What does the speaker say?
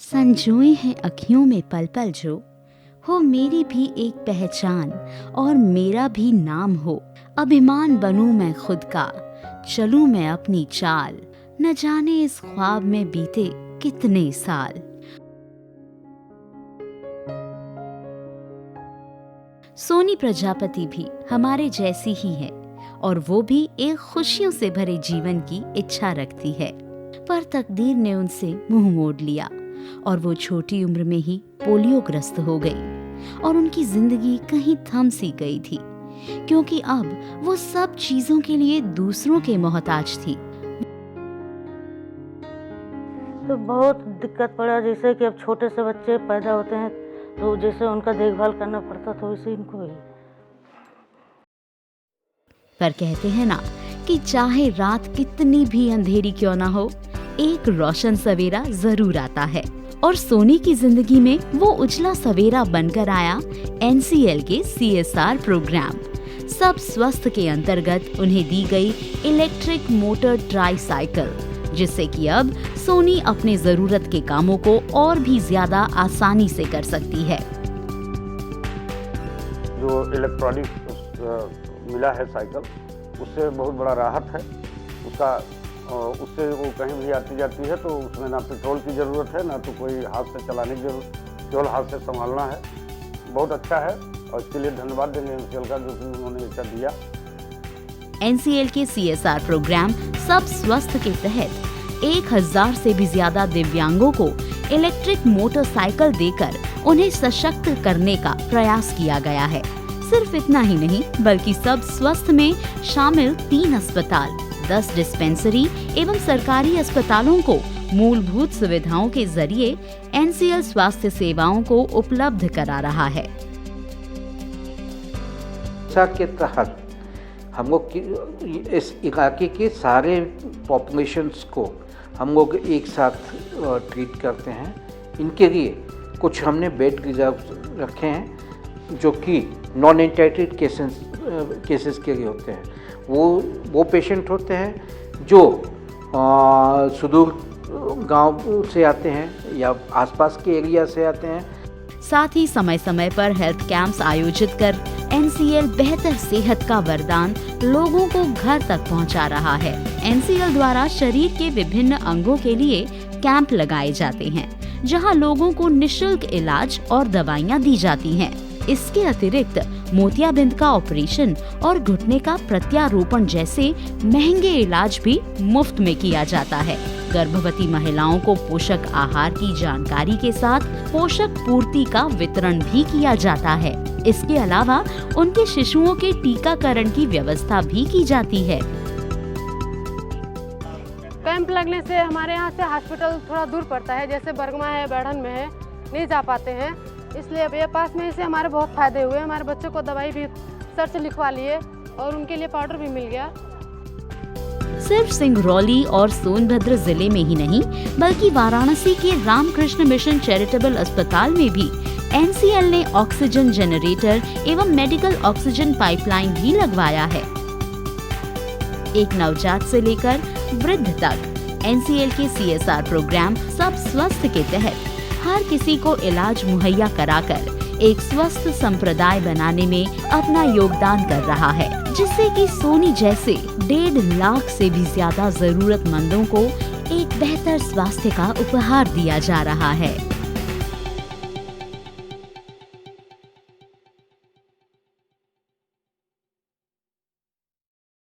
संजोए हैं अखियों में पल पल जो हो मेरी भी एक पहचान और मेरा भी नाम हो। अभिमान बनूं मैं खुद का, चलूं मैं अपनी चाल, न जाने इस ख्वाब में बीते कितने साल। सोनी प्रजापति भी हमारे जैसी ही है और वो भी एक खुशियों से भरे जीवन की इच्छा रखती है, पर तकदीर ने उनसे मुंह मोड़ लिया और वो छोटी उम्र में ही पोलियोग्रस्त हो गई और उनकी जिंदगी कहीं थम सी गई थी, क्योंकि अब वो सब चीजों के लिए दूसरों के मोहताज थी। तो बहुत दिक्कत पड़ा, जैसे कि अब छोटे से बच्चे पैदा होते हैं तो जैसे उनका देखभाल करना पड़ता था वैसे इनको ही। पर कहते हैं ना कि चाहे रात कितनी भी अंधेरी क्यों ना हो, एक रोशन सवेरा जरूर आता है और सोनी की जिंदगी में वो उजला सवेरा बनकर आया NCL के CSR प्रोग्राम सब स्वस्थ के अंतर्गत उन्हें दी गई इलेक्ट्रिक मोटर ट्राईसाइकिल, जिससे कि अब सोनी अपने जरूरत के कामों को और भी ज्यादा आसानी से कर सकती है। जो इलेक्ट्रॉनिक मिला है साइकिल, उससे बहुत बड़ा राहत है। उससे वो कहीं भी आती जाती है तो उसमें ना पेट्रोल की ज़रूरत है, ना तो कोई हाथ से चलाने की जरूरत, केवल हाथ से संभालना है। बहुत अच्छा है और इसके लिए धन्यवाद देंगे NCL का, जो कि उन्होंने ऐसा दिया। NCL के CSR प्रोग्राम सब स्वस्थ के तहत 1000 से भी ज्यादा दिव्यांगों को इलेक्ट्रिक मोटरसाइकिल देकर उन्हें सशक्त करने का प्रयास किया गया है। सिर्फ इतना ही नहीं, बल्कि सब स्वस्थ में शामिल 3 अस्पताल, 10 डिस्पेंसरी एवं सरकारी अस्पतालों को मूलभूत सुविधाओं के जरिए NCL स्वास्थ्य सेवाओं को उपलब्ध करा रहा है। के तहत हम लोग इस इलाके के सारे पॉपुलेशंस को हम लोग एक साथ ट्रीट करते हैं। इनके लिए कुछ हमने बेड रिजर्व रखे हैं जो कि नॉन एंटाइटेड केसेस के लिए होते हैं। वो पेशेंट होते हैं जो सुदूर गांव से आते हैं या आसपास के एरिया से आते हैं। साथ ही समय समय पर हेल्थ कैंप्स आयोजित कर NCL बेहतर सेहत का वरदान लोगों को घर तक पहुंचा रहा है। NCL द्वारा शरीर के विभिन्न अंगों के लिए कैंप लगाए जाते हैं, जहां लोगों को निशुल्क इलाज और दवाइयां दी जाती हैं। इसके अतिरिक्त मोतियाबिंद का ऑपरेशन और घुटने का प्रत्यारोपण जैसे महंगे इलाज भी मुफ्त में किया जाता है। गर्भवती महिलाओं को पोषक आहार की जानकारी के साथ पोषक पूर्ति का वितरण भी किया जाता है। इसके अलावा उनके शिशुओं के टीकाकरण की व्यवस्था भी की जाती है। कैंप लगने से हमारे यहाँ से हॉस्पिटल थोड़ा दूर पड़ता है, जैसे बरगमा है, बैढ़न में है, नहीं जा पाते हैं, इसलिए अब ये पास में से हमारे बहुत फायदे हुए। हमारे बच्चों को दवाई भी सर से लिखवा लिए और उनके लिए पाउडर भी मिल गया। सिर्फ सिंगरौली और सोनभद्र जिले में ही नहीं, बल्कि वाराणसी के रामकृष्ण मिशन चैरिटेबल अस्पताल में भी NCL ने ऑक्सीजन जनरेटर एवं मेडिकल ऑक्सीजन पाइपलाइन भी लगवाया है। एक नवजात से लेकर वृद्ध तक NCL के CSR प्रोग्राम सब स्वस्थ के तहत हर किसी को इलाज मुहैया कराकर एक स्वस्थ संप्रदाय बनाने में अपना योगदान कर रहा है, जिससे कि सोनी जैसे 1.5 लाख से भी ज्यादा जरूरतमंदों को एक बेहतर स्वास्थ्य का उपहार दिया जा रहा है।